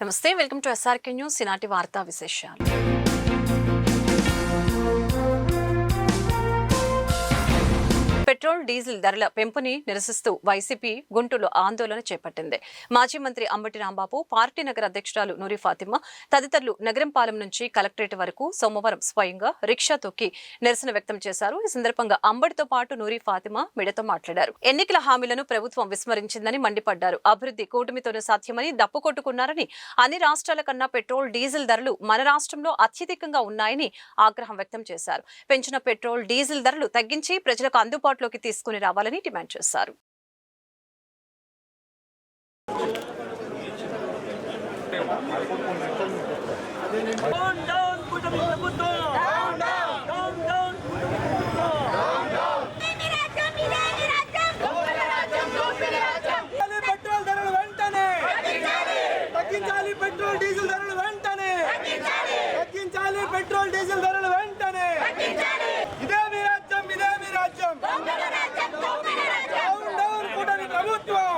నమస్తే, welcome to SRK news. ఈనాటి వార్తా విశేషాలు. పెట్రోల్ డీజిల్ ధరల పెంపుని నిరసిస్తూ వైసీపీ గుంటూరులో ఆందోళన చేపట్టింది. మాజీ మంత్రి అంబటి రాంబాబు, పార్టీ నగర అధ్యక్షురాలు నూరి ఫాతిమా తదితరులు నగరంపాలెం నుంచి కలెక్టరేట్ వరకు సోమవారం స్వయంగా రిక్షా తొక్కి నిరసన వ్యక్తం చేశారు. ఈ సందర్భంగా అంబటితో పాటు నూరి ఫాతిమా మీడియాతో మాట్లాడారు. ఎన్నికల హామీలను ప్రభుత్వం విస్మరించిందని మండిపడ్డారు. అభివృద్ధి కూటమితోనే సాధ్యమని దప్పుకొట్టుకున్నారని, అన్ని రాష్ట్రాల కన్నా పెట్రోల్ డీజిల్ ధరలు మన రాష్ట్రంలో అత్యధికంగా ఉన్నాయని ఆగ్రహం వ్యక్తం చేశారు. పెంచిన పెట్రోల్ డీజిల్ ధరలు తగ్గించి ప్రజలకు అందుబాటులోకి తీసుకుని రావాలని డిమాండ్ చేశారు. పెట్రోల్ డీజిల్ ధరలు వెంటనే ఇదే మీ రాజ్యం, ఇదే మీ రాజ్యం. డౌన్ డౌన్ కూటమి ప్రభుత్వం,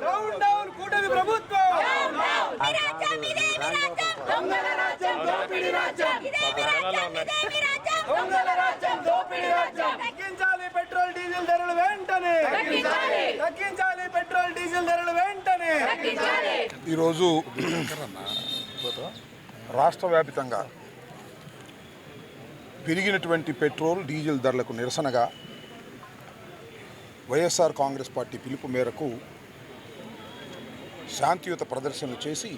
డౌన్ డౌన్ కూటమి ప్రభుత్వం. దొంగల రాజ్యం, దోపిడీ రాజ్యం, దొంగల రాజ్యం, దోపిడీ రాజ్యం. తగ్గించాలి పెట్రోల్ డీజిల్ ధరలు వెంటనే, తగ్గించాలి పెట్రోల్ డీజిల్ ధరలు వెంటనే. ఈరోజు రాష్ట్ర వ్యాప్తంగా పెరిగినటువంటి పెట్రోల్ డీజిల్ ధరలకు నిరసనగా వైఎస్ఆర్ కాంగ్రెస్ పార్టీ పిలుపు మేరకు శాంతియుత ప్రదర్శనలు చేసి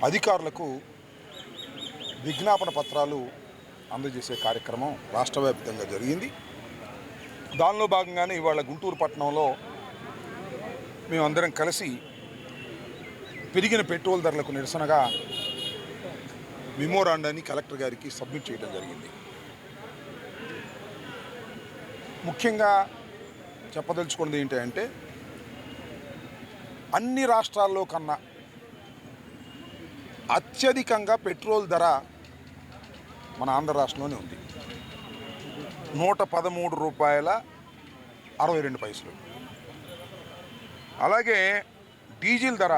అధికారులకు విజ్ఞాపన పత్రాలు అందజేసే కార్యక్రమం రాష్ట్ర వ్యాప్తంగా జరిగింది. దానిలో భాగంగానే ఇవాళ గుంటూరు పట్టణంలో మేమందరం కలిసి పెరిగిన పెట్రోల్ ధరలకు నిరసనగా మెమోరాండాన్ని కలెక్టర్ గారికి సబ్మిట్ చేయడం జరిగింది. ముఖ్యంగా చెప్పదలుచుకున్నది ఏంటంటే, అన్ని రాష్ట్రాల్లో కన్నా అత్యధికంగా పెట్రోల్ ధర మన ఆంధ్ర రాష్ట్రంలోనే ఉంది. 113 రూపాయల 62 పైసలు. అలాగే డీజిల్ ధర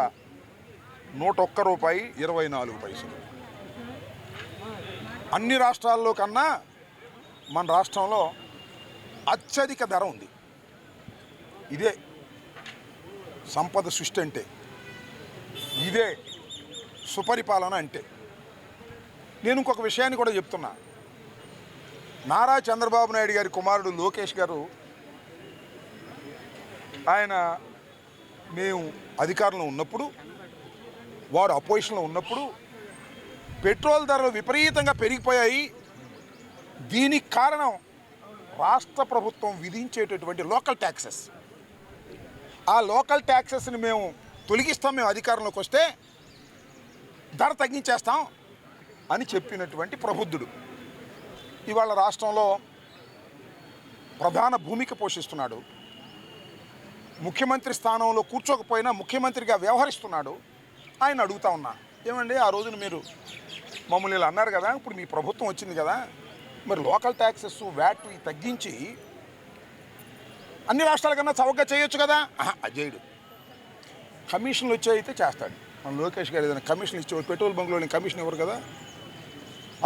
101 రూపాయి 24 పైసలు. అన్ని రాష్ట్రాల్లో కన్నా మన రాష్ట్రంలో అత్యధిక ధర ఉంది. ఇదే సంపద సృష్టి అంటే, ఇదే సుపరిపాలన అంటే. నేను ఇంకొక విషయాన్ని కూడా చెప్తున్నా. నారా చంద్రబాబు నాయుడు గారి కుమారుడు లోకేష్ గారు, ఆయన మేము అధికారంలో ఉన్నప్పుడు, వారు అపోజిషన్లో ఉన్నప్పుడు పెట్రోల్ ధరలు విపరీతంగా పెరిగిపోయాయి. దీనికి కారణం రాష్ట్ర ప్రభుత్వం విధించేటటువంటి లోకల్ ట్యాక్సెస్. ఆ లోకల్ ట్యాక్సెస్ని మేము తొలగిస్తాం, మేము అధికారంలోకి వస్తే ధర తగ్గించేస్తాం అని చెప్పినటువంటి ప్రబుద్ధుడు ఇవాళ రాష్ట్రంలో ప్రధాన భూమిక పోషిస్తున్నాడు. ముఖ్యమంత్రి స్థానంలో కూర్చోకపోయినా ముఖ్యమంత్రిగా వ్యవహరిస్తున్నాడు. ఆయన అడుగుతా ఉన్నా, ఏమండి ఆ రోజున మీరు మమ్మల్ని ఇలా అన్నారు కదా, ఇప్పుడు మీ ప్రభుత్వం వచ్చింది కదా, మరి లోకల్ ట్యాక్సెస్ వ్యాట్ తగ్గించి అన్ని రాష్ట్రాల కన్నా చౌకగా చేయొచ్చు కదా. అజేయుడు కమిషన్లు వచ్చాయితే చేస్తాడు. మన లోకేష్ గారు ఏదైనా కమిషన్లు ఇచ్చే, పెట్రోల్ బంక్లో కమిషన్ ఇవ్వరు కదా,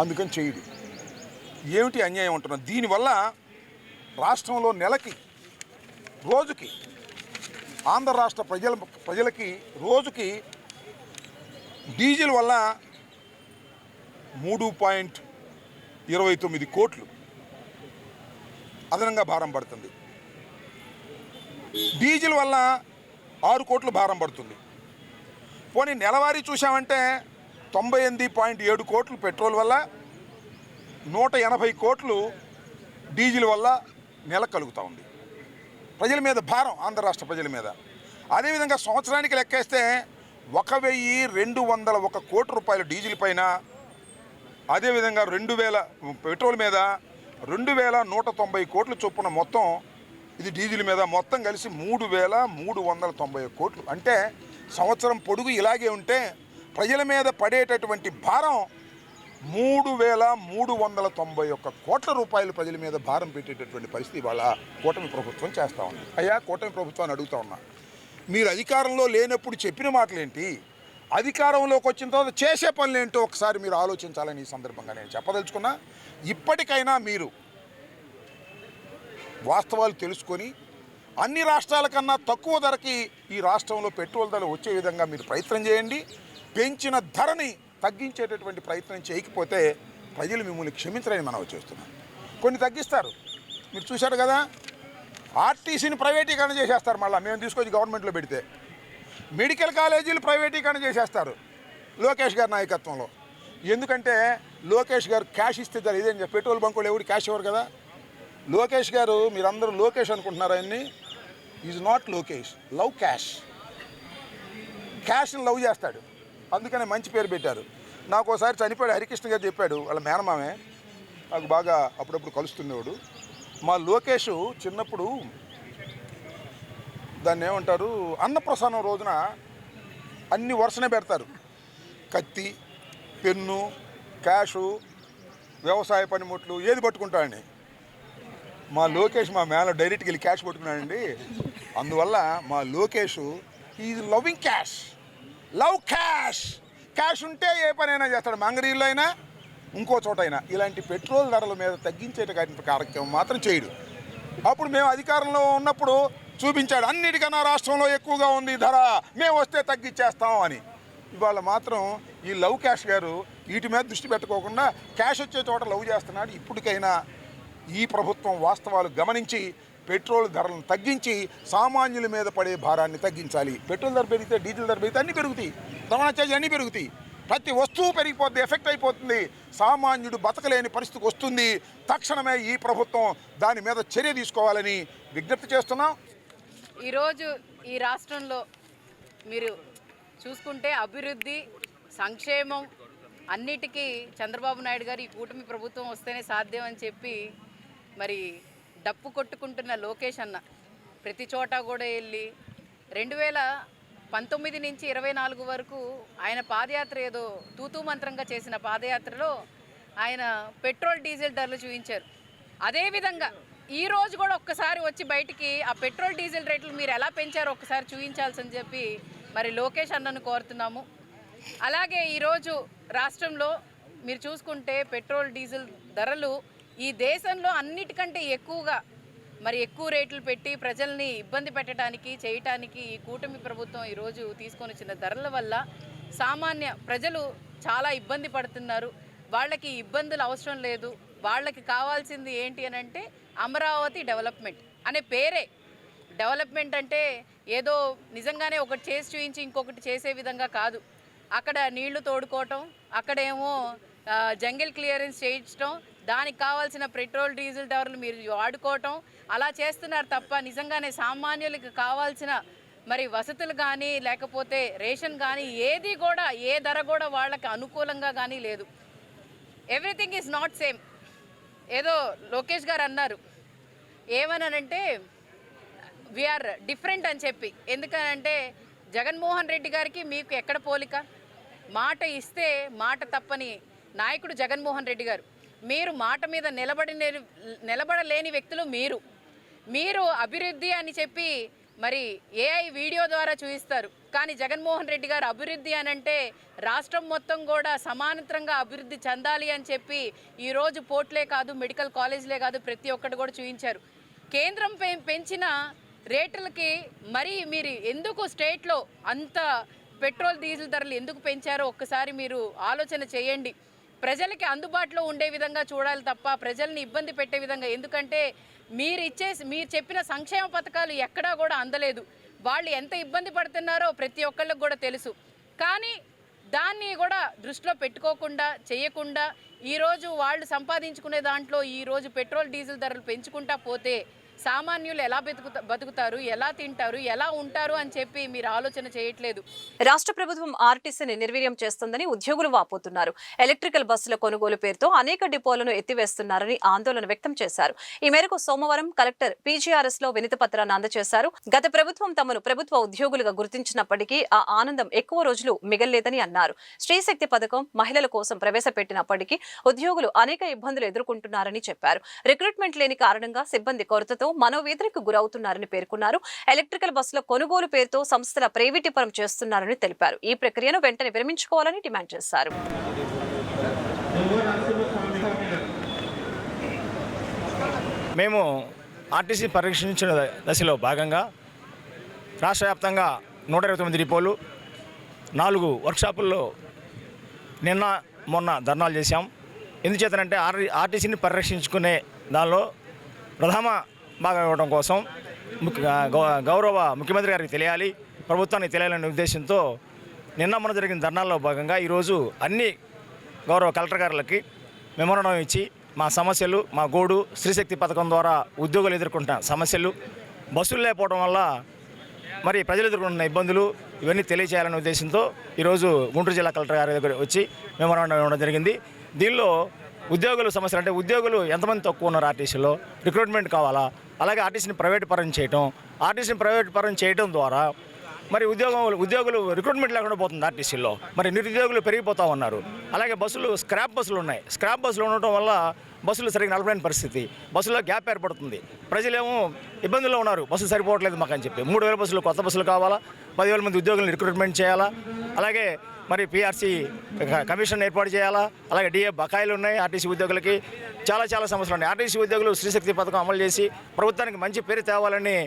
అందుకని చేయడు. ఏమిటి అన్యాయం అంటున్నా. దీనివల్ల రాష్ట్రంలో నెలకి, రోజుకి, ఆంధ్ర రాష్ట్ర ప్రజలకి రోజుకి డీజిల్ వల్ల 3.29 కోట్లు అదనంగా భారం పడుతుంది. డీజిల్ వల్ల 6 కోట్లు భారం పడుతుంది. పోనీ నెలవారీ చూసామంటే 98.7 కోట్లు పెట్రోల్ వల్ల, 180 కోట్లు డీజిల్ వల్ల నెల కలుగుతూ ఉంది ప్రజల మీద భారం, ఆంధ్ర రాష్ట్ర ప్రజల మీద. అదేవిధంగా సంవత్సరానికి లెక్కేస్తే 1,201 కోట్ల రూపాయల డీజిల్ పైన, అదేవిధంగా 2,000 పెట్రోల్ మీద 2,190 కోట్ల చొప్పున మొత్తం ఇది డీజిల్ మీద మొత్తం కలిసి 3,390 కోట్లు. అంటే సంవత్సరం పొడుగు ఇలాగే ఉంటే ప్రజల మీద పడేటటువంటి భారం 3,391 కోట్ల రూపాయలు ప్రజల మీద భారం పెట్టేటటువంటి పరిస్థితి ఇవాళ కూటమి ప్రభుత్వం చేస్తూ ఉంది. అయ్యా కూటమి ప్రభుత్వాన్ని అడుగుతా ఉన్నా, మీరు అధికారంలో లేనప్పుడు చెప్పిన మాటలేంటి, అధికారంలోకి వచ్చిన తర్వాత చేసే పనులేంటో ఒకసారి మీరు ఆలోచించాలని ఈ సందర్భంగా నేను చెప్పదలుచుకున్నా. ఇప్పటికైనా మీరు వాస్తవాలు తెలుసుకొని అన్ని రాష్ట్రాల కన్నా తక్కువ ధరకి ఈ రాష్ట్రంలో పెట్రోల్ ధర వచ్చే విధంగా మీరు ప్రయత్నం చేయండి. పెంచిన ధరని తగ్గించేటటువంటి ప్రయత్నం చేయకపోతే ప్రజలు మిమ్మల్ని క్షమించరని మనవి చేస్తున్నాం. కొన్ని తగ్గిస్తారు, మీరు చూశారు కదా, ఆర్టీసీని ప్రైవేటీకరణ చేసేస్తారు. మళ్ళీ మేము తీసుకొచ్చి గవర్నమెంట్లో పెడితే మెడికల్ కాలేజీలు ప్రైవేటీకరణ చేసేస్తారు లోకేష్ గారి నాయకత్వంలో. ఎందుకంటే లోకేష్ గారు క్యాష్ ఇస్తే ఇదేం పెట్రోల్ బంకులు ఎవరు క్యాష్ ఇవ్వరు కదా. లోకేష్ గారు, మీరందరూ లోకేష్ అనుకుంటున్నారు, ఆయన్ని is not Lokesh, love cash. క్యాష్ని లవ్ చేస్తాడు, అందుకనే మంచి పేరు పెట్టారు. నాకు ఒకసారి చనిపోయాడు హరికృష్ణ గారు చెప్పాడు, వాళ్ళ మేనమామే, నాకు బాగా అప్పుడప్పుడు కలుస్తుండేవాడు. మా లోకేష్ చిన్నప్పుడు దాన్ని ఏమంటారు, అన్నప్రసాదం రోజున అన్ని వరుసనే పెడతారు, కత్తి, పెన్ను, క్యాషు, వ్యవసాయ పనిముట్లు, ఏది పట్టుకుంటాడని. మా లోకేష్ మా మేన డైరెక్ట్గా వెళ్ళి క్యాష్ పట్టుకున్నాడండి. అందువల్ల మా Lokesh is loving cash, love cash. Cash ఉంటే ఏ పనైనా చేస్తాడు, మంగరీలో అయినా ఇంకో చోట అయినా. ఇలాంటి పెట్రోల్ ధరల మీద తగ్గించేట కార్యక్రమం మాత్రం చేయడు. అప్పుడు మేము అధికారంలో ఉన్నప్పుడు చూపించాడు, అన్నిటికన్నా రాష్ట్రంలో ఎక్కువగా ఉంది ధర, మేము వస్తే తగ్గించేస్తాం అని. ఇవాళ మాత్రం ఈ లవ్ క్యాష్ గారు వీటి మీద దృష్టి పెట్టుకోకుండా క్యాష్ వచ్చే చోట లవ్ చేస్తున్నాడు. ఇప్పటికైనా ఈ ప్రభుత్వం వాస్తవాలు గమనించి పెట్రోల్ ధరలను తగ్గించి సామాన్యుల మీద పడే భారాన్ని తగ్గించాలి. పెట్రోల్ ధర పెరిగితే డీజిల్ ధర పెరిగితే అన్నీ పెరుగుతాయి, రవాణా ఛార్జీలు అన్నీ పెరుగుతాయి, ప్రతి వస్తువు పెరిగిపోద్ది, ఎఫెక్ట్ అయిపోతుంది, సామాన్యుడు బతకలేని పరిస్థితికి వస్తుంది. తక్షణమే ఈ ప్రభుత్వం దాని మీద చర్య తీసుకోవాలని విజ్ఞప్తి చేస్తున్నాం. ఈరోజు ఈ రాష్ట్రంలో మీరు చూసుకుంటే అభివృద్ధి, సంక్షేమం అన్నిటికీ చంద్రబాబు నాయుడు గారు ఈ కూటమి ప్రభుత్వం వస్తేనే సాధ్యం అని చెప్పి మరి డప్పు కొట్టుకుంటున్న లోకేష్ అన్న ప్రతి చోట కూడా వెళ్ళి 2019 నుంచి 24 వరకు ఆయన పాదయాత్ర ఏదో తూతూ మంత్రంగా చేసిన పాదయాత్రలో ఆయన పెట్రోల్ డీజిల్ ధరలు చూపించారు. అదేవిధంగా ఈరోజు కూడా ఒక్కసారి వచ్చి బయటికి ఆ పెట్రోల్ డీజిల్ రేట్లు మీరు ఎలా పెంచారో ఒక్కసారి చూపించాల్సని చెప్పి మరి లోకేష్ అన్నను కోరుతున్నాము. అలాగే ఈరోజు రాష్ట్రంలో మీరు చూసుకుంటే పెట్రోల్ డీజిల్ ధరలు ఈ దేశంలో అన్నిటికంటే ఎక్కువగా మరి ఎక్కువ రేట్లు పెట్టి ప్రజల్ని ఇబ్బంది పెట్టడానికి చేయటానికి ఈ కూటమి ప్రభుత్వం ఈరోజు తీసుకొని వచ్చిన ధరల వల్ల సామాన్య ప్రజలు చాలా ఇబ్బంది పడుతున్నారు. వాళ్ళకి ఇబ్బందులు అవసరం లేదు, వాళ్ళకి కావాల్సింది ఏంటి అని అంటే అమరావతి డెవలప్మెంట్ అనే పేరే. డెవలప్మెంట్ అంటే ఏదో నిజంగానే ఒకటి చేసి చూపించి ఇంకొకటి చేసే విధంగా కాదు. అక్కడ నీళ్లు తోడుకోవటం, అక్కడేమో జంగిల్ క్లియరెన్స్ చేయించడం, దానికి కావాల్సిన పెట్రోల్ డీజిల్ ధరలు మీరు వాడుకోవటం, అలా చేస్తున్నారు తప్ప నిజంగానే సామాన్యులకు కావాల్సిన మరి వసతులు కానీ లేకపోతే రేషన్ కానీ ఏది కూడా ఏ ధర కూడా వాళ్ళకి అనుకూలంగా కానీ లేదు. Everything is not same. ఏదో లోకేష్ గారు అన్నారు ఏమనంటే వీఆర్ డిఫరెంట్ అని చెప్పి. ఎందుకనంటే జగన్మోహన్ రెడ్డి గారికి మీకు ఎక్కడ పోలిక? మాట ఇస్తే మాట తప్పని నాయకుడు జగన్మోహన్ రెడ్డి గారు. మీరు మాట మీద నిలబడలేని వ్యక్తులు మీరు అభివృద్ధి అని చెప్పి మరి ఏఐ వీడియో ద్వారా చూపిస్తారు. కానీ జగన్మోహన్ రెడ్డి గారు అభివృద్ధి అని అంటే రాష్ట్రం మొత్తం కూడా సమాంతరంగా అభివృద్ధి చెందాలి అని చెప్పి ఈరోజు పోర్ట్లే కాదు, మెడికల్ కాలేజ్లే కాదు, ప్రతి ఒక్కటి కూడా చూపించారు. కేంద్రం పెంచిన రేట్లకి మరి మీరు ఎందుకు స్టేట్లో అంత పెట్రోల్ డీజిల్ ధరలు ఎందుకు పెంచారో ఒక్కసారి మీరు ఆలోచన చేయండి. ప్రజలకి అందుబాటులో ఉండే విధంగా చూడాలి తప్ప ప్రజల్ని ఇబ్బంది పెట్టే విధంగా. ఎందుకంటే మీరు చెప్పిన సంక్షేమ పథకాలు ఎక్కడా కూడా అందలేదు. వాళ్ళు ఎంత ఇబ్బంది పడుతున్నారో ప్రతి ఒక్కళ్ళకి కూడా తెలుసు. కానీ దాన్ని కూడా దృష్టిలో పెట్టుకోకుండా చేయకుండా ఈరోజు వాళ్ళు సంపాదించుకునే దాంట్లో ఈరోజు పెట్రోల్ డీజిల్ ధరలు పెంచుకుంటా పోతే సామాన్యులు ఎలా బతుకుతారు, ఎలా తింటారు, ఎలా ఉంటారు అని చెప్పి మీరు ఆలోచన చేయట్లేదు. రాష్ట్ర ప్రభుత్వం ఆర్టీసీని నిర్వీర్యం చేస్తుందని ఉద్యోగులు వాపోతున్నారు. ఎలక్ట్రికల్ బస్సుల కొనుగోలు పేరుతో అనేక డిపోలను ఎత్తివేస్తున్నారని ఆందోళన వ్యక్తం చేశారు. ఈ మేరకు సోమవారం కలెక్టర్ పీజీఆర్ఎస్ లో వినతి పత్రాన్ని అందజేశారు. గత ప్రభుత్వం తమను ప్రభుత్వ ఉద్యోగులుగా గుర్తించినప్పటికీ ఆ ఆనందం ఎక్కువ రోజులు మిగల్లేదని అన్నారు. స్త్రీశక్తి పథకం మహిళల కోసం ప్రవేశపెట్టినప్పటికీ ఉద్యోగులు అనేక ఇబ్బందులు ఎదుర్కొంటున్నారని చెప్పారు. రిక్రూట్మెంట్ లేని కారణంగా సిబ్బంది కొరతతో పేరుతో మనోవేదనకు గురవుతున్నారని పేర్కొన్నారు. ఎలక్ట్రికల్ బస్సుల కొనుగోలు పేరుతో సంస్థల ప్రైవేటీకరణ చేస్తున్నారని తెలిపారు. ఈ ప్రక్రియను వెంటనే విరమించుకోవాలని డిమాండ్ చేశారు. మేము ఆర్టీసీ పరీక్షించిన దశలో భాగంగా రాష్ట్ర వ్యాప్తంగా 129 డిపోలు 4 వర్క్షాపుల్లో నిన్న మొన్న ధర్నాలు చేశాం. ఎందుచేతనంటే ఆర్టీసీని పరిరక్షించుకునే దానిలో ప్రథమ భాగం ఇవ్వడం కోసం గౌరవ ముఖ్యమంత్రి గారికి తెలియాలి, ప్రభుత్వానికి తెలియాలనే ఉద్దేశంతో నిన్న మొన్న జరిగిన ధర్నాల్లో భాగంగా ఈరోజు అన్ని గౌరవ కలెక్టర్ గారులకి మెమోరాండం ఇచ్చి మా సమస్యలు, మా గోడు, స్త్రీశక్తి పథకం ద్వారా ఉద్యోగులు ఎదుర్కొంటున్న సమస్యలు, బస్సులు లేకపోవడం వల్ల మరి ప్రజలు ఎదుర్కొంటున్న ఇబ్బందులు ఇవన్నీ తెలియజేయాలనే ఉద్దేశంతో ఈరోజు గుంటూరు జిల్లా కలెక్టర్ గారి దగ్గర వచ్చి మెమోరాండం ఇవ్వడం జరిగింది. దీనిలో ఉద్యోగుల సమస్యలు అంటే ఉద్యోగులు ఎంతమంది తక్కువ ఉన్నారు, ఆర్టీసీలో రిక్రూట్మెంట్ కావాలా, అలాగే ఆర్టీసీని ప్రైవేట్ పరం చేయడం ద్వారా మరి ఉద్యోగులు రిక్రూట్మెంట్ లేకుండా పోతుంది ఆర్టీసీలో. మరి నిరుద్యోగులు పెరిగిపోతూ ఉన్నారు. అలాగే బస్సులు స్క్రాప్ బస్సులు ఉన్నాయి. స్క్రాప్ బస్సులు ఉండటం వల్ల బస్సులు సరిగ్గా నడపలేని పరిస్థితి, బస్సులో గ్యాప్ ఏర్పడుతుంది. ప్రజలేమో ఇబ్బందుల్లో ఉన్నారు, బస్సులు సరిపోవట్లేదు మాకు అని చెప్పి 3000 బస్సులు కొత్త బస్సులు కావాలా, 10,000 మంది ఉద్యోగులను రిక్రూట్మెంట్ చేయాలా, అలాగే మరి పీఆర్సీ కమిషన్ ఏర్పాటు చేయాలా, అలాగే డిఏ బకాయిలు ఉన్నాయి ఆర్టీసీ ఉద్యోగులకి. చాలా సమస్యలు ఉన్నాయి. ఆర్టీసీ ఉద్యోగులు స్త్రీశక్తి పథకం అమలు చేసి ప్రభుత్వానికి మంచి పేరు తేవాలని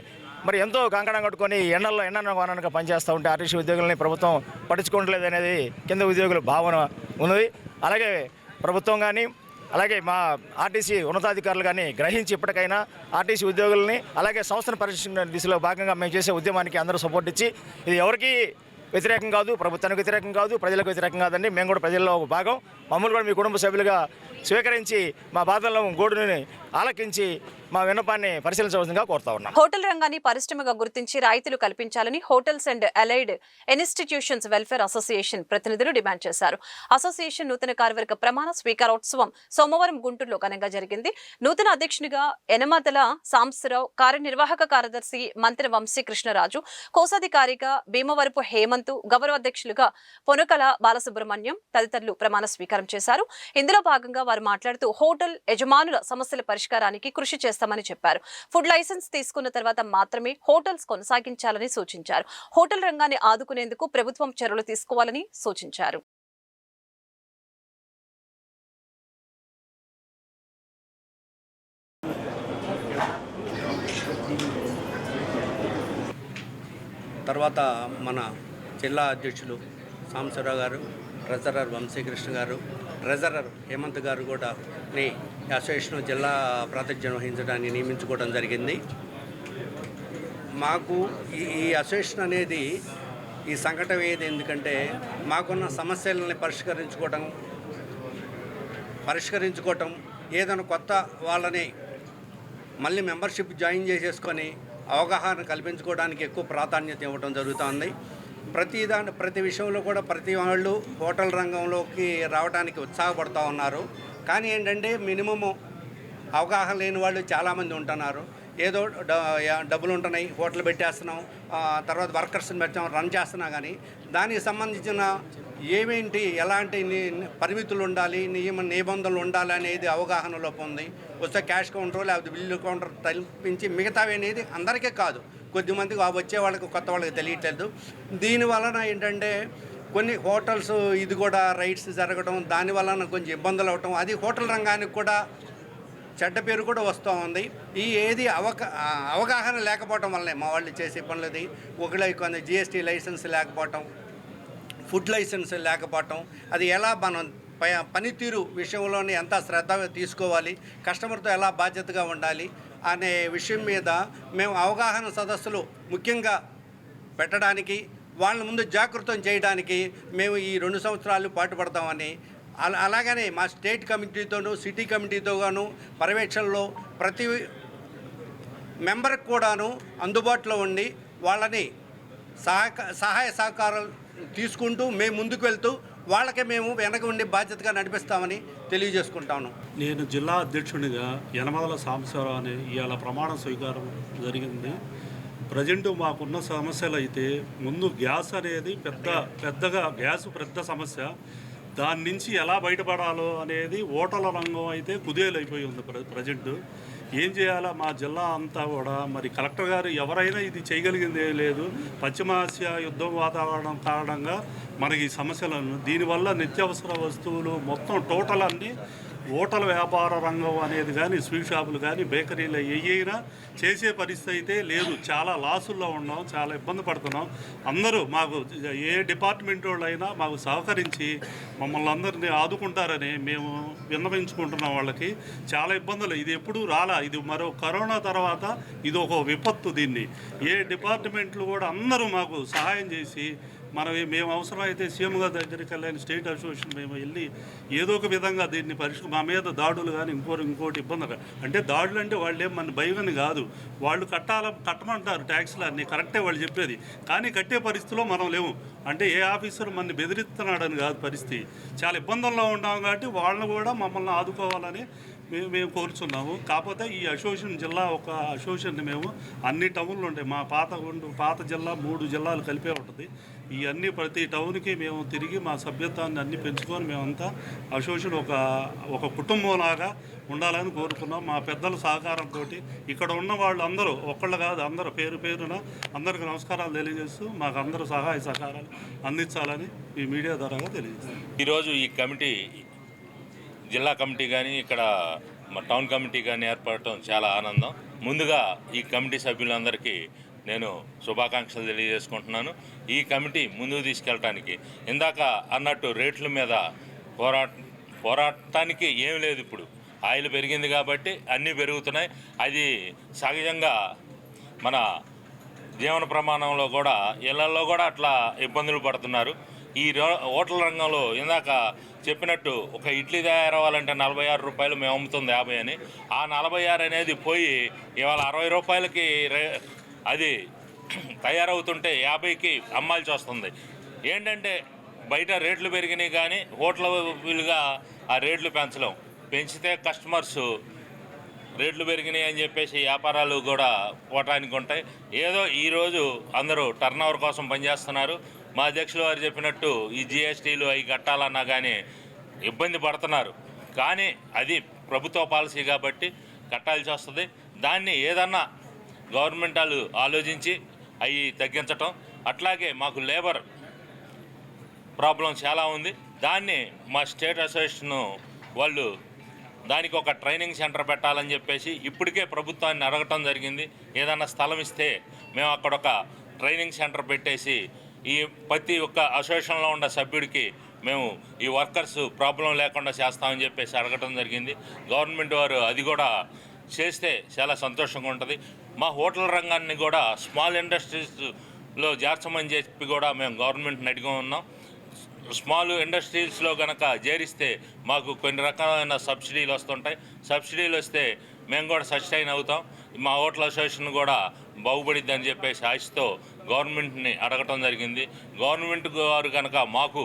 మరి ఎంతో కంకణం కట్టుకొని ఎండనో వాననగా పనిచేస్తూ ఉంటే ఆర్టీసీ ఉద్యోగులని ప్రభుత్వం పట్టించుకోవట్లేదు అనేది కింద ఉద్యోగుల భావన ఉన్నది. అలాగే ప్రభుత్వం కానీ అలాగే మా ఆర్టీసీ ఉన్నతాధికారులు కానీ గ్రహించి ఇప్పటికైనా ఆర్టీసీ ఉద్యోగులని అలాగే సంస్థను పరిరక్షించిన దిశలో భాగంగా మేము చేసే ఉద్యమానికి అందరూ సపోర్ట్ ఇచ్చి, ఇది ఎవరికి వ్యతిరేకం కాదు, ప్రభుత్వానికి వ్యతిరేకం కాదు, ప్రజలకు వ్యతిరేకం కాదండి. మేము కూడా ప్రజల్లో ఒక భాగం. మమ్మల్ని కూడా మీ కుటుంబ సభ్యులుగా స్వీకరించి మా బాధల్లో గోడుని ఆలకించి మా విన్నపాన్ని పరిశీలించవలసిందిగా కోరుతా ఉన్నాం. హోటల్ రంగాన్ని పరిశ్రమగా గుర్తించి రాయితీలు కల్పించాలని hotels and allied institutions welfare association ప్రతినిధులు డిమాండ్ చేశారు. అసోసియేషన్ నూతన కార్యవర్గ ప్రమాణ స్వీకారోత్సవం సోమవారం గుంటూరులో ఘనంగా జరిగింది. నూతన అధ్యక్షునిగా యనమదల సాంబశివరావు, కార్యనిర్వాహక కార్యదర్శి మంత్రి వంశీకృష్ణరాజు, కోశాధికారిగా భీమవరపు హేమంత్, గౌరవ అధ్యక్షులుగా పొనకల బాలసుబ్రహ్మణ్యం తదితరులు ప్రమాణ స్వీకారం చేశారు. ఇందులో భాగంగా వారు మాట్లాడుతూ హోటల్ యజమానుల సమస్యల పరిష్కారానికి కృషి చేస్తామని చెప్పారు. ఫుడ్ లైసెన్స్ తీసుకున్న తర్వాత మాత్రమే హోటల్స్ కొనసాగించాలని సూచించారు. హోటల్ రంగాన్ని ఆదుకునేందుకు ప్రభుత్వం చర్యలు తీసుకోవాలని సూచించారు. తర్వాత మన జిల్లా అధ్యక్షులు సాంబశివరావు గారు, ట్రెజరర్ వంశీకృష్ణ గారు, ట్రెజరర్ హేమంత్ గారు కూడా అసోసియేషన్ జిల్లా ప్రాతినిధ్యం వహించడానికి నియమించుకోవడం జరిగింది. మాకు ఈ అసోసియేషన్ అనేది ఈ సంఘటన ఏది ఎందుకంటే మాకున్న సమస్యలని పరిష్కరించుకోవటం ఏదైనా కొత్త వాళ్ళని మళ్ళీ మెంబర్షిప్ జాయిన్ చేసేసుకొని అవగాహన కల్పించుకోవడానికి ఎక్కువ ప్రాధాన్యత ఇవ్వడం జరుగుతుంది. ప్రతి విషయంలో కూడా ప్రతి వాళ్ళు హోటల్ రంగంలోకి రావడానికి ఉత్సాహపడుతూ ఉన్నారు. కానీ ఏంటంటే మినిమము అవగాహన లేని వాళ్ళు చాలామంది ఉంటున్నారు. ఏదో డబ్బులు ఉంటున్నాయి, హోటల్ పెట్టేస్తున్నాం, తర్వాత వర్కర్స్ని పెట్టాం, రన్ చేస్తున్నా, కానీ దానికి సంబంధించిన ఎలాంటి పరిమితులు ఉండాలి, నిబంధనలు ఉండాలి అనేది అవగాహన లోపం ఉంది. వస్తే క్యాష్ కౌంటర్ లేకపోతే బిల్లు కౌంటర్ తలపించి మిగతావి అనేది అందరికీ కాదు, కొద్దిమందికి వచ్చే వాళ్ళకి కొత్త వాళ్ళకి తెలియట్లేదు. దీనివలన ఏంటంటే కొన్ని హోటల్స్ ఇది కూడా రైట్స్ జరగడం, దానివలన కొంచెం ఇబ్బందులు అవటం, అది హోటల్ రంగానికి కూడా చెడ్డ పేరు కూడా వస్తూ ఉంది. ఏది అవగాహన లేకపోవటం వల్లనే మా వాళ్ళు చేసే పనులది. ఒకళ్ళ కొన్ని జిఎస్టీ లైసెన్స్ లేకపోవటం, ఫుడ్ లైసెన్స్ లేకపోవటం, అది ఎలా మనం పనితీరు విషయంలోనే ఎంత శ్రద్ధ తీసుకోవాలి, కస్టమర్తో ఎలా బాధ్యతగా ఉండాలి అనే విషయం మీద మేము అవగాహన సదస్సులు ముఖ్యంగా పెట్టడానికి, వాళ్ళ ముందు జాగృతం చేయడానికి మేము ఈ 2 సంవత్సరాలు పాటుపడతామని, అలాగనే మా స్టేట్ కమిటీతోనూ సిటీ కమిటీతోగాను పర్యవేక్షణలో ప్రతి మెంబర్కి కూడాను అందుబాటులో ఉండి వాళ్ళని సహాయ సహకారాలు తీసుకుంటూ మేము ముందుకు వెళ్తూ వాళ్ళకే మేము వెనక ఉండి బాధ్యతగా నడిపిస్తామని తెలియజేసుకుంటాను. నేను జిల్లా అధ్యక్షునిగా యనమదల సాంబశివరావు అని ఇవాళ ప్రమాణ స్వీకారం జరిగింది. ప్రజెంట్ మాకున్న సమస్యలు అయితే ముందు గ్యాస్ అనేది పెద్ద సమస్య. దాని నుంచి ఎలా బయటపడాలో అనేది హోటల్ రంగం అయితే కుదేలైపోయి ఉంది ప్రజెంట్. ఏం చేయాలా మా జిల్లా అంతా కూడా మరి కలెక్టర్ గారు ఎవరైనా ఇది చేయగలిగింది లేదు. పశ్చిమాసియా యుద్ధం వాతావరణం కారణంగా మనకి ఈ సమస్యలను దీనివల్ల నిత్యావసర వస్తువులు మొత్తం టోటల్ అన్నీ హోటల్ వ్యాపార రంగం అనేది కానీ స్వీట్ షాపులు కానీ బేకరీలు ఏవైనా చేసే పరిస్థితి అయితే లేదు. చాలా లాసుల్లో ఉన్నాం, చాలా ఇబ్బంది పడుతున్నాం. అందరూ మాకు ఏ డిపార్ట్మెంట్ వాళ్ళైనా మాకు సహకరించి మమ్మల్ని అందరినీ ఆదుకుంటారని మేము విన్నవించుకుంటున్నాం. వాళ్ళకి చాలా ఇబ్బందులు, ఇది ఎప్పుడూ రాలా, ఇది మరో కరోనా తర్వాత ఇది ఒక విపత్తు. దీన్ని ఏ డిపార్ట్మెంట్లు కూడా అందరూ మాకు సహాయం చేసి మేము అవసరమైతే సీఎం గారి దగ్గరికి వెళ్ళిన స్టేట్ అసోసియేషన్ మేము వెళ్ళి ఏదో ఒక విధంగా దీన్ని మా మీద దాడులు కానీ ఇంకోటి ఇబ్బంది అంటే దాడులు అంటే వాళ్ళు ఏం మన భయమని కాదు, వాళ్ళు కట్టమంటారు ట్యాక్స్లు అన్నీ కరెక్టే వాళ్ళు చెప్పేది, కానీ కట్టే పరిస్థితిలో మనం లేవు. అంటే ఏ ఆఫీసర్ మనని బెదిరిస్తున్నాడని కాదు పరిస్థితి, చాలా ఇబ్బందుల్లో ఉన్నాం కాబట్టి వాళ్ళని కూడా మమ్మల్ని ఆదుకోవాలని మేము కోరుచున్నాము. కాకపోతే ఈ అసోసియేషన్ జిల్లా ఒక అసోసియేషన్ని మేము అన్ని టౌన్లు ఉంటాయి, మా పాత జిల్లా 3 జిల్లాలు కలిపే ఉంటుంది. ఈ అన్ని ప్రతి టౌన్కి మేము తిరిగి మా సభ్యత్వాన్ని అన్ని పెంచుకొని మేమంతా అసోసియేషన్ ఒక కుటుంబంలాగా ఉండాలని కోరుకున్నాం. మా పెద్దల సహకారంతో ఇక్కడ ఉన్న వాళ్ళు అందరూ ఒక్కళ్ళు కాదు, అందరూ పేరున అందరికీ నమస్కారాలు తెలియజేస్తూ మాకు అందరూ సహాయ సహకారాలు అందించాలని ఈ మీడియా ద్వారాగా తెలియజేస్తాం. ఈరోజు ఈ కమిటీ జిల్లా కమిటీ కానీ ఇక్కడ టౌన్ కమిటీ కానీ ఏర్పడటం చాలా ఆనందం. ముందుగా ఈ కమిటీ సభ్యులందరికీ నేను శుభాకాంక్షలు తెలియజేసుకుంటున్నాను. ఈ కమిటీ ముందుకు తీసుకెళ్ళటానికి ఇందాక అన్నట్టు రేట్ల మీద పోరాటానికి ఏం లేదు. ఇప్పుడు ఆయిల్ పెరిగింది కాబట్టి అన్నీ పెరుగుతున్నాయి. అది సహజంగా మన జీవన ప్రమాణంలో కూడా ఇళ్లలో కూడా అట్లా ఇబ్బందులు పడుతున్నారు. ఈ హోటల్ రంగంలో ఇందాక చెప్పినట్టు ఒక ఇడ్లీ తయారవ్వాలంటే 46 రూపాయలు, మేము అమ్ముతుంది 50 అని. ఆ 46 అనేది పోయి ఇవాళ 60 రూపాయలకి అది తయారవుతుంటే 50కి అమ్మాల్సి వస్తుంది. ఏంటంటే బయట రేట్లు పెరిగినాయి కానీ హోటల్ వీలుగా ఆ రేట్లు పెంచలేం. పెంచితే కస్టమర్స్ రేట్లు పెరిగినాయి అని చెప్పేసి వ్యాపారాలు కూడా పోవటానికి ఉంటాయి. ఏదో ఈరోజు అందరూ టర్న్ ఓవర్ కోసం పనిచేస్తున్నారు. మా అధ్యక్షులు వారు చెప్పినట్టు ఈ జిఎస్టీలు అవి కట్టాలన్నా కానీ ఇబ్బంది పడుతున్నారు. కానీ అది ప్రభుత్వ పాలసీ కాబట్టి కట్టాల్సి వస్తుంది. దాన్ని ఏదన్నా గవర్నమెంట్ వాళ్ళు ఆలోచించి అవి తగ్గించటం. అట్లాగే మాకు లేబర్ ప్రాబ్లం చాలా ఉంది. దాన్ని మా స్టేట్ అసోసియేషన్ వాళ్ళు దానికి ఒక ట్రైనింగ్ సెంటర్ పెట్టాలని చెప్పేసి ఇప్పటికే ప్రభుత్వాన్ని అడగటం జరిగింది. ఏదన్నా స్థలం ఇస్తే మేము అక్కడ ఒక ట్రైనింగ్ సెంటర్ పెట్టేసి ఈ ప్రతి ఒక్క అసోసియేషన్లో ఉన్న సభ్యుడికి మేము ఈ వర్కర్స్ ప్రాబ్లం లేకుండా చేస్తామని చెప్పేసి అడగటం జరిగింది. గవర్నమెంట్ వారు అది కూడా చేస్తే చాలా సంతోషంగా ఉంటుంది. మా హోటల్ రంగాన్ని కూడా స్మాల్ ఇండస్ట్రీస్లో చేర్చమని చెప్పి కూడా మేము గవర్నమెంట్ని అడిగి ఉన్నాం. స్మాల్ ఇండస్ట్రీస్లో కనుక చేరిస్తే మాకు కొన్ని రకాలైన సబ్సిడీలు వస్తుంటాయి. సబ్సిడీలు వస్తే మేము కూడా సస్టైన్ అవుతాం. మా హోటల్ అసోసియేషన్ కూడా బాగుపడిద్ది అని చెప్పేసి ఆశతో గవర్నమెంట్ని అడగటం జరిగింది. గవర్నమెంట్ వారు కనుక మాకు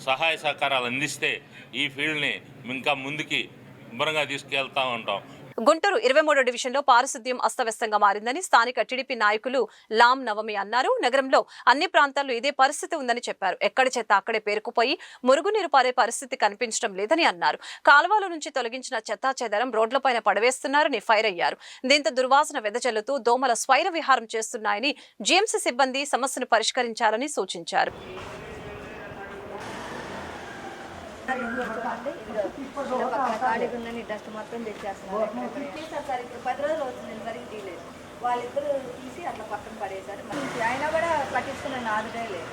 సహాయ సహకారాలు అందిస్తే ఈ ఫీల్డ్ని ఇంకా ముందుకి శుభ్రంగా తీసుకెళ్తూ ఉంటాం. గుంటూరు 23వ డివిజన్లో పారిశుద్ధ్యం అస్తవ్యస్తంగా మారిందని స్థానిక టీడీపీ నాయకులు లాం నవమి అన్నారు. నగరంలో అన్ని ప్రాంతాల్లో ఇదే పరిస్థితి ఉందని చెప్పారు. ఎక్కడి చెత్త అక్కడే పేరుకుపోయి మురుగునీరు పారే పరిస్థితి కనిపించడం లేదని అన్నారు. కాలువల నుంచి తొలగించిన చెత్తా చెదారం రోడ్లపైన పడవేస్తున్నారని ఫైర్ అయ్యారు. దీంతో దుర్వాసన వెదజల్లుతూ దోమల స్వైర విహారం చేస్తున్నాయని జీఎంసీ సిబ్బంది సమస్యను పరిష్కరించాలని సూచించారు. ఖాళీగా ఉందని డస్ట్ మొత్తం తెచ్చేస్తున్నారు. 10 రోజులు అవుతుంది వరకు తీయలేదు. వాళ్ళిద్దరూ తీసి అట్లా పక్కన పడేశారు. అయినా కూడా పట్టించుకునే నాదుడే లేదు.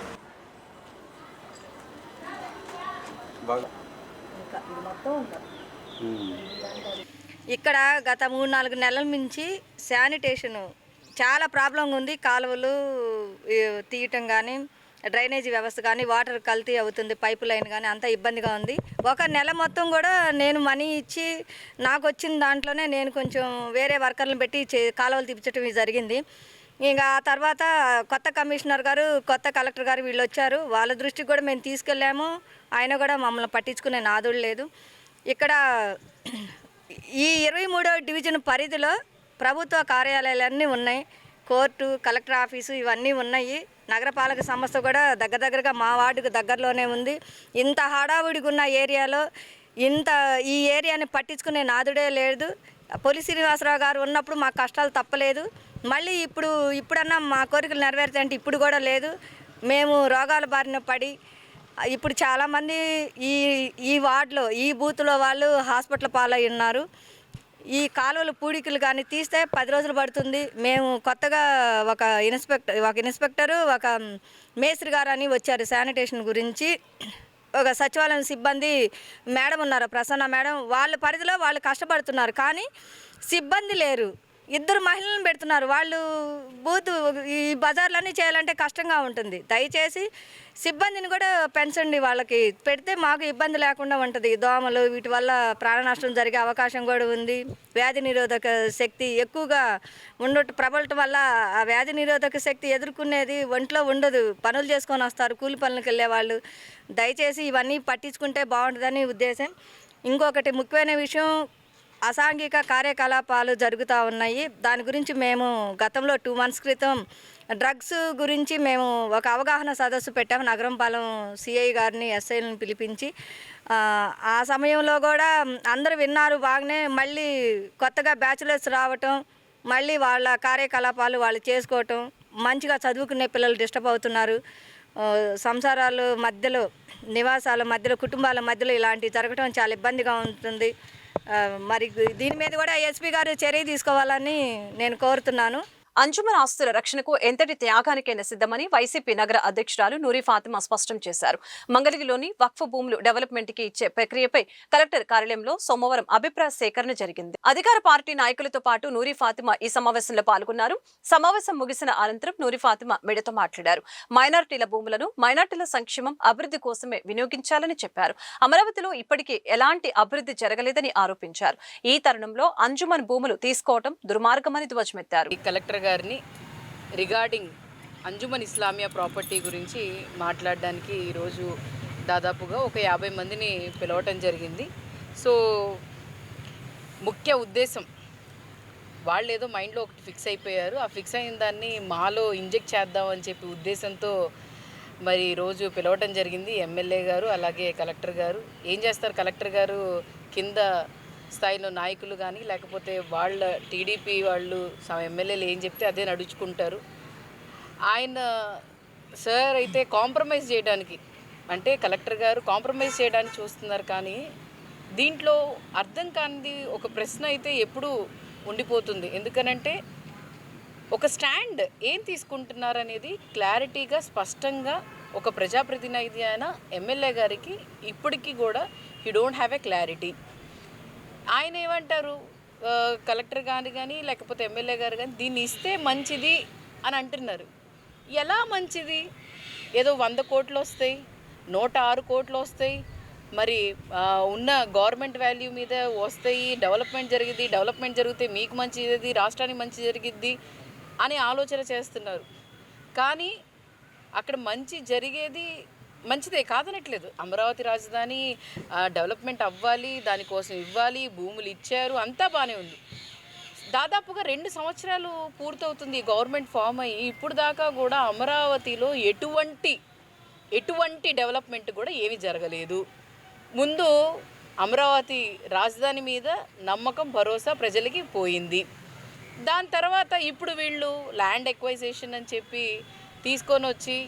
ఇంకా ఇది మొత్తం ఉంటారు. ఇక్కడ గత 3-4 నెలల నుంచి శానిటేషన్ చాలా ప్రాబ్లంగా ఉంది. కాలువలు తీయటం కానీ, డ్రైనేజీ వ్యవస్థ కానీ, వాటర్ కల్తీ అవుతుంది, పైపు లైన్ కానీ అంతా ఇబ్బందిగా ఉంది. ఒక నెల మొత్తం కూడా నేను మనీ ఇచ్చి నాకు వచ్చిన దాంట్లోనే నేను కొంచెం వేరే వర్కర్లను పెట్టి కాలువలు తీపించడం జరిగింది. ఇంకా ఆ తర్వాత కొత్త కమిషనర్ గారు, కొత్త కలెక్టర్ గారు వీళ్ళు వచ్చారు. వాళ్ళ దృష్టికి కూడా మేము తీసుకెళ్ళాము. ఆయన కూడా మమ్మల్ని పట్టించుకునే నాదుడు లేదు. ఇక్కడ ఈ 23వ డివిజన్ పరిధిలో ప్రభుత్వ కార్యాలయాలన్నీ ఉన్నాయి. కోర్టు, కలెక్టర్ ఆఫీసు ఇవన్నీ ఉన్నాయి. నగరపాలక సంస్థ కూడా దగ్గరగా మా వార్డుకు దగ్గరలోనే ఉంది. ఇంత హడావుడిగా ఉన్న ఏరియాలో ఈ ఏరియాని పట్టించుకునే నాదుడే లేదు. పొలి శ్రీనివాసరావు గారు ఉన్నప్పుడు మాకు కష్టాలు తప్పలేదు. మళ్ళీ ఇప్పుడన్నా మా కోరికలు నెరవేరుతాయంటే ఇప్పుడు కూడా లేదు. మేము రోగాల బారిన పడి ఇప్పుడు చాలామంది ఈ వార్డులో ఈ బూత్లో వాళ్ళు హాస్పిటల్ పాలై ఉన్నారు. ఈ కాలువలు పూడికలు కానీ తీస్తే 10 రోజులు పడుతుంది. మేము కొత్తగా ఒక ఇన్స్పెక్టరు ఒక మేస్త్రి గారు అని వచ్చారు శానిటేషన్ గురించి. ఒక సచివాలయం సిబ్బంది మేడం ఉన్నారు, ప్రసన్న మేడం. వాళ్ళ పరిధిలో వాళ్ళు కష్టపడుతున్నారు, కానీ సిబ్బంది లేరు. 2 మహిళలను పెడుతున్నారు. వాళ్ళు బూత్ ఈ బజార్లన్నీ చేయాలంటే కష్టంగా ఉంటుంది. దయచేసి సిబ్బందిని కూడా పెంచండి. వాళ్ళకి పెడితే మాకు ఇబ్బంది లేకుండా ఉంటుంది. దోమలు వీటి వల్ల ప్రాణ నష్టం జరిగే అవకాశం కూడా ఉంది. వ్యాధి నిరోధక శక్తి ఎక్కువగా ప్రబలటం వల్ల ఆ వ్యాధి నిరోధక శక్తి ఎదుర్కొనేది ఒంట్లో ఉండదు. పనులు చేసుకొని వస్తారు, కూలి పనులకు వెళ్ళే వాళ్ళు. దయచేసి ఇవన్నీ పట్టించుకుంటే బాగుంటుందని ఉద్దేశం. ఇంకొకటి ముఖ్యమైన విషయం, అసాంఘిక కార్యకలాపాలు జరుగుతూ ఉన్నాయి. దాని గురించి మేము గతంలో 2 months క్రితం డ్రగ్స్ గురించి మేము ఒక అవగాహన సదస్సు పెట్టాము. నగరంపాలెం సిఐ గారిని, ఎస్ఐలను పిలిపించి ఆ సమయంలో కూడా అందరూ విన్నారు బాగానే. మళ్ళీ కొత్తగా బ్యాచులర్స్ రావటం, మళ్ళీ వాళ్ళ కార్యకలాపాలు వాళ్ళు చేసుకోవటం, మంచిగా చదువుకునే పిల్లలు డిస్టర్బ్ అవుతున్నారు. సంసారాలు మధ్యలో, నివాసాల మధ్యలో, కుటుంబాల మధ్యలో ఇలాంటివి జరగటం చాలా ఇబ్బందిగా ఉంటుంది. మరి దీని మీద కూడా ఎస్పీ గారు చర్య తీసుకోవాలని నేను కోరుతున్నాను. అంజుమన్ ఆస్తుల రక్షణకు ఎంతటి త్యాగానికైనా సిద్ధమని వైసీపీ నగర అధ్యక్షురాలు నూరి ఫాతిమా స్పష్టం చేశారు. మంగళగిరిలోని వక్ఫ్ భూములు డెవలప్మెంట్ కి ఇచ్చే ప్రక్రియపై కలెక్టర్ కార్యాలయంలో సోమవారం అభిప్రాయ సేకరణ జరిగింది. అధికార పార్టీ నాయకులతో పాటు నూరి ఫాతిమా ఈ సమావేశంలో పాల్గొన్నారు. సమావేశం ముగిసిన అనంతరం నూరి ఫాతిమా మీడియాతో మాట్లాడారు. మైనారిటీల భూములను మైనారిటీల సంక్షేమం, అభివృద్ధి కోసమే వినియోగించాలని చెప్పారు. అమరావతిలో ఇప్పటికీ ఎలాంటి అభివృద్ధి జరగలేదని ఆరోపించారు. ఈ తరుణంలో అంజుమన్ భూములు తీసుకోవడం దుర్మార్గమని ధ్వజమెత్తారు. కలెక్టర్ గారిని రిగార్డింగ్ అంజుమన్ ఇస్లామియా ప్రాపర్టీ గురించి మాట్లాడడానికి ఈరోజు దాదాపుగా ఒక 50 మందిని పిలవటం జరిగింది. సో ముఖ్య ఉద్దేశం, వాళ్ళు ఏదో మైండ్లో ఒకటి ఫిక్స్ అయిపోయారు. ఆ ఫిక్స్ అయిన దాన్ని మాలో ఇంజెక్ట్ చేద్దామని చెప్పి ఉద్దేశంతో మరి ఈరోజు పిలవటం జరిగింది. ఎమ్మెల్యే గారు అలాగే కలెక్టర్ గారు. ఏం చేస్తారు కలెక్టర్ గారు, కింద స్థాయిలో నాయకులు కానీ లేకపోతే వాళ్ళ టీడీపీ వాళ్ళు ఎమ్మెల్యేలు ఏం చెప్తే అదే నడుచుకుంటారు. ఆయన సార్ అయితే కాంప్రమైజ్ చేయడానికి, అంటే కలెక్టర్ గారు కాంప్రమైజ్ చేయడానికి చూస్తున్నారు. కానీ దీంట్లో అర్థం కానిది ఒక ప్రశ్న అయితే ఎప్పుడూ ఉండిపోతుంది. ఎందుకనంటే ఒక స్టాండ్ ఏం తీసుకుంటున్నారు అనేది క్లారిటీగా స్పష్టంగా ఒక ప్రజాప్రతినిధి అయిన ఎమ్మెల్యే గారికి ఇప్పటికీ కూడా he don't have a clarity. ఆయన ఏమంటారు, కలెక్టర్ గారు కానీ లేకపోతే ఎమ్మెల్యే గారు కానీ దీన్ని ఇస్తే మంచిది అని అంటున్నారు. ఎలా మంచిది? ఏదో 100 కోట్లు వస్తాయి, 106 కోట్లు వస్తాయి, మరి ఉన్న గవర్నమెంట్ వాల్యూ మీద వస్తాయి, డెవలప్మెంట్ జరిగితే మీకు మంచిది, రాష్ట్రానికి మంచి జరిగిద్ది అని ఆలోచన చేస్తున్నారు. కానీ అక్కడ మంచి జరిగేది మంచిదే కాదనట్లేదు. అమరావతి రాజధాని డెవలప్మెంట్ అవ్వాలి, దానికోసం ఇవ్వాలి, భూములు ఇచ్చారు, అంతా బాగానే ఉంది. దాదాపుగా 2 సంవత్సరాలు పూర్తవుతుంది గవర్నమెంట్ ఫామ్ అయ్యి. ఇప్పుడు దాకా కూడా అమరావతిలో ఎటువంటి డెవలప్మెంట్ కూడా ఏమీ జరగలేదు. ముందు అమరావతి రాజధాని మీద నమ్మకం, భరోసా ప్రజలకి పోయింది. దాని తర్వాత ఇప్పుడు వీళ్ళు ల్యాండ్ ఎక్వైజేషన్ అని చెప్పి తీసుకొని వచ్చి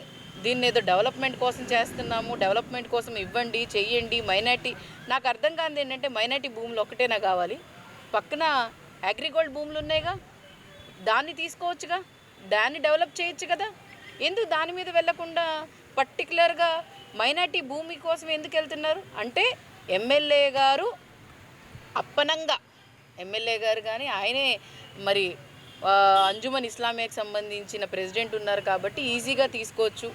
దీన్ని ఏదో డెవలప్మెంట్ కోసం చేస్తున్నాము, డెవలప్మెంట్ కోసం ఇవ్వండి, చెయ్యండి. మైనార్టీ, నాకు అర్థం కానిది ఏంటంటే మైనార్టీ భూములు ఒక్కటేనా కావాలి? పక్కన అగ్రిగోల్డ్ భూములు ఉన్నాయిగా, దాన్ని తీసుకోవచ్చుగా, దాన్ని డెవలప్ చేయొచ్చు కదా. ఎందుకు దాని మీద వెళ్లకుండా పర్టికులర్గా మైనార్టీ భూమి కోసం ఎందుకు వెళ్తున్నారు? అంటే ఎమ్మెల్యే గారు అప్పనంగా, ఎమ్మెల్యే గారు కానీ ఆయనే మరి అంజుమన్ ఇస్లామియాకి సంబంధించిన ప్రెసిడెంట్ ఉన్నారు కాబట్టి ఈజీగా తీసుకోవచ్చు,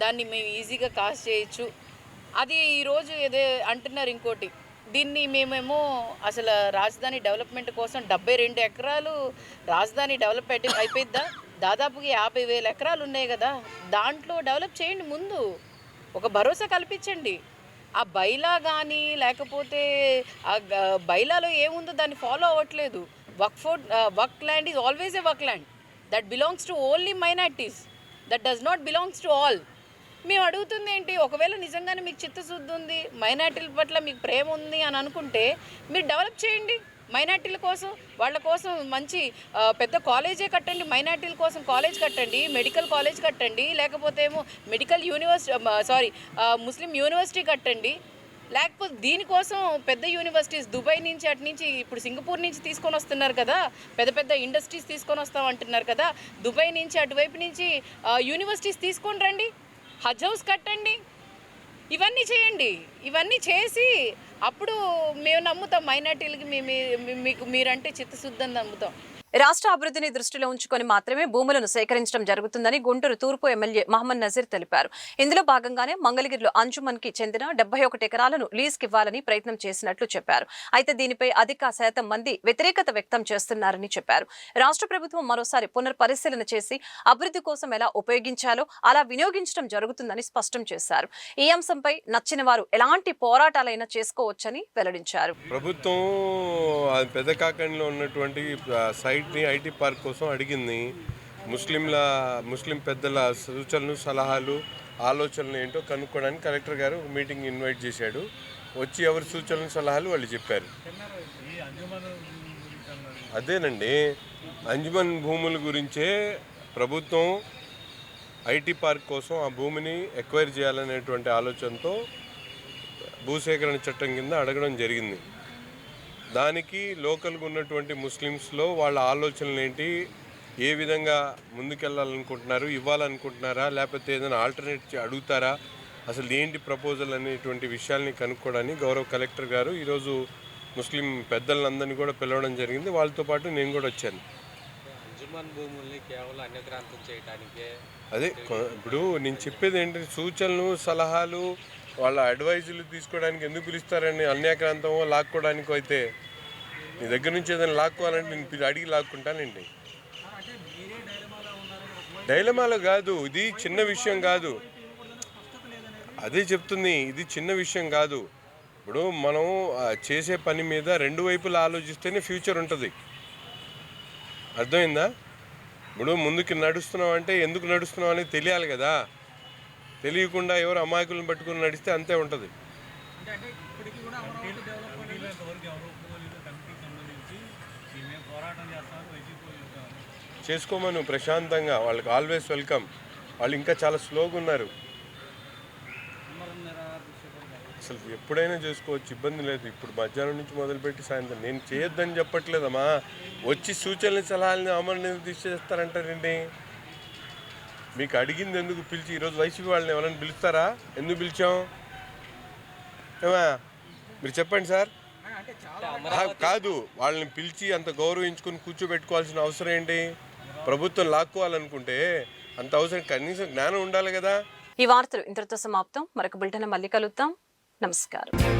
దాన్ని మేము ఈజీగా కాస్ట్ చేయొచ్చు. అది ఈరోజు ఏదో అంటున్నారు ఇంకోటి, దీన్ని మేమేమో అసలు రాజధాని డెవలప్మెంట్ కోసం 72 ఎకరాలు రాజధాని డెవలప్ అయిపోయిద్దా? దాదాపుగా 50,000 ఎకరాలు ఉన్నాయి కదా, దాంట్లో డెవలప్ చేయండి. ముందు ఒక భరోసా కల్పించండి. ఆ బైలా కానీ లేకపోతే ఆ బైలాలో ఏముందో దాన్ని ఫాలో అవ్వట్లేదు. వక్ land is always a waqf land that belongs to only minorities, that does not belongs to all. మేము అడుగుతుంది ఏంటి, ఒకవేళ నిజంగానే మీకు చిత్తశుద్ధి ఉంది, మైనారిటీల పట్ల మీకు ప్రేమ ఉంది అని అనుకుంటే మీరు డెవలప్ చేయండి. మైనార్టీల కోసం, వాళ్ళ కోసం మంచి పెద్ద కాలేజే కట్టండి, మైనార్టీల కోసం కాలేజ్ కట్టండి, మెడికల్ కాలేజ్ కట్టండి, లేకపోతే ఏమో మెడికల్ యూనివర్సిటీ ముస్లిం యూనివర్సిటీ కట్టండి. లేకపోతే దీనికోసం పెద్ద యూనివర్సిటీస్ దుబాయ్ నుంచి అటు నుంచి ఇప్పుడు సింగపూర్ నుంచి తీసుకొని వస్తున్నారు కదా, పెద్ద పెద్ద ఇండస్ట్రీస్ తీసుకొని వస్తాం అంటున్నారు కదా, దుబాయ్ నుంచి అటువైపు నుంచి యూనివర్సిటీస్ తీసుకొని రండి, హజ్ హౌస్ కట్టండి, ఇవన్నీ చేయండి. ఇవన్నీ చేసి అప్పుడు మేము నమ్ముతాం, మైనార్టీలకి మీకు మీరంటే చిత్తశుద్ధి అని నమ్ముతాం. రాష్ట్ర అభివృద్ధిని దృష్టిలో ఉంచుకొని మాత్రమే భూములను సేకరించడం జరుగుతుందని గుంటూరు తూర్పు ఎమ్మెల్యే మహమ్మద్ నజీర్ తెలిపారు. ఇందులో భాగంగానే మంగళగిరిలో అంజుమన్ కి చెందిన 71 ఎకరాలను లీజ్కి ఇవ్వాలని ప్రయత్నం చేసినట్లు చెప్పారు. అయితే దీనిపై అధిక శాతం మంది వ్యతిరేకత వ్యక్తం చేస్తున్నారని చెప్పారు. రాష్ట్ర ప్రభుత్వం మరోసారి పునర్పరిశీలన చేసి అభివృద్ధి కోసం ఎలా ఉపయోగించాలో అలా వినియోగించడం జరుగుతుందని స్పష్టం చేశారు. ఈ అంశంపై నచ్చిన వారు ఎలాంటి పోరాటాలైనా చేసుకోవచ్చని వెల్లడించారు. ప్రభుత్వం పెద్ద కాకండిలో ఉన్నటువంటి సైట్ని ఐటీ పార్క్ కోసం అడిగింది. ముస్లిం పెద్దల సూచనలు, సలహాలు, ఆలోచనలు ఏంటో కనుక్కోవడానికి కలెక్టర్ గారు మీటింగ్ ఇన్వైట్ చేశాడు. వచ్చి ఎవరి సూచనలు, సలహాలు వాళ్ళు చెప్పారు. అదేనండి, అంజుమన్ భూముల గురించే ప్రభుత్వం ఐటీ పార్క్ కోసం ఆ భూమిని ఎక్వైర్ చేయాలనేటువంటి ఆలోచనతో భూసేకరణ చట్టం కింద అడగడం జరిగింది. దానికి లోకల్గా ఉన్నటువంటి ముస్లిమ్స్లో వాళ్ళ ఆలోచనలు ఏంటి, ఏ విధంగా ముందుకెళ్ళాలనుకుంటున్నారు, ఇవ్వాలనుకుంటున్నారా, లేకపోతే ఏదైనా ఆల్టర్నేట్ అడుగుతారా, అసలు ఏంటి ప్రపోజల్ అనేటువంటి విషయాల్ని కనుక్కోవడానికి గౌరవ కలెక్టర్ గారు ఈరోజు ముస్లిం పెద్దలందరినీ కూడా పిలవడం జరిగింది. వాళ్ళతో పాటు నేను కూడా వచ్చాను. భూముల్ని కేవలం అన్యక్రాంతం చేయడానికే అదే ఇప్పుడు నేను చెప్పేది ఏంటంటే సూచనలు, సలహాలు, వాళ్ళ అడ్వైజులు తీసుకోవడానికి ఎందుకు పిలుస్తారని, అన్యాక్రాంతమో లాక్కోవడానికో అయితే నీ దగ్గర నుంచి ఏదైనా లాక్కోవాలంటే నేను అడిగి లాక్కుంటానండి. డైలమాలో కాదు, ఇది చిన్న విషయం కాదు. అదే చెప్తుంది, ఇది చిన్న విషయం కాదు. ఇప్పుడు మనం చేసే పని మీద రెండు వైపులా ఆలోచిస్తేనే ఫ్యూచర్ ఉంటుంది. అర్థమైందా? ఇప్పుడు ముందుకు నడుస్తున్నాం అంటే ఎందుకు నడుస్తున్నాం అనేది తెలియాలి కదా. తెలియకుండా ఎవరు అమాయకులను పట్టుకుని నడిస్తే అంతే ఉంటుంది. చేసుకోమను ప్రశాంతంగా, వాళ్ళకి ఆల్వేస్ వెల్కమ్. వాళ్ళు ఇంకా చాలా స్లోగా ఉన్నారు. అసలు ఎప్పుడైనా చేసుకోవచ్చు, ఇబ్బంది లేదు. ఇప్పుడు మధ్యాహ్నం నుంచి మొదలుపెట్టి సాయంత్రం నేను చేయొద్దని చెప్పట్లేదమ్మా. వచ్చి సూచనలు, సలహాలని అమలు తీసేస్తారంటారండి. మీకు అడిగింది ఎందుకు పిలిచి, ఈరోజు వైసీపీ వాళ్ళని ఎవరైనా పిలుస్తారా? ఎందుకు పిలిచాం ఏమా మీరు చెప్పండి సార్. కాదు, వాళ్ళని పిలిచి అంత గౌరవించుకొని కూర్చోబెట్టుకోవాల్సిన అవసరం ఏంటి? ప్రభుత్వం లాక్కోవాలనుకుంటే అంత అవసరం, కనీసం జ్ఞానం ఉండాలి కదా. ఈ వార్తలు ఇంతటితో సమాప్తం. మరొక బులెటిన్ మళ్ళీ కలుద్దాం. నమస్కారం.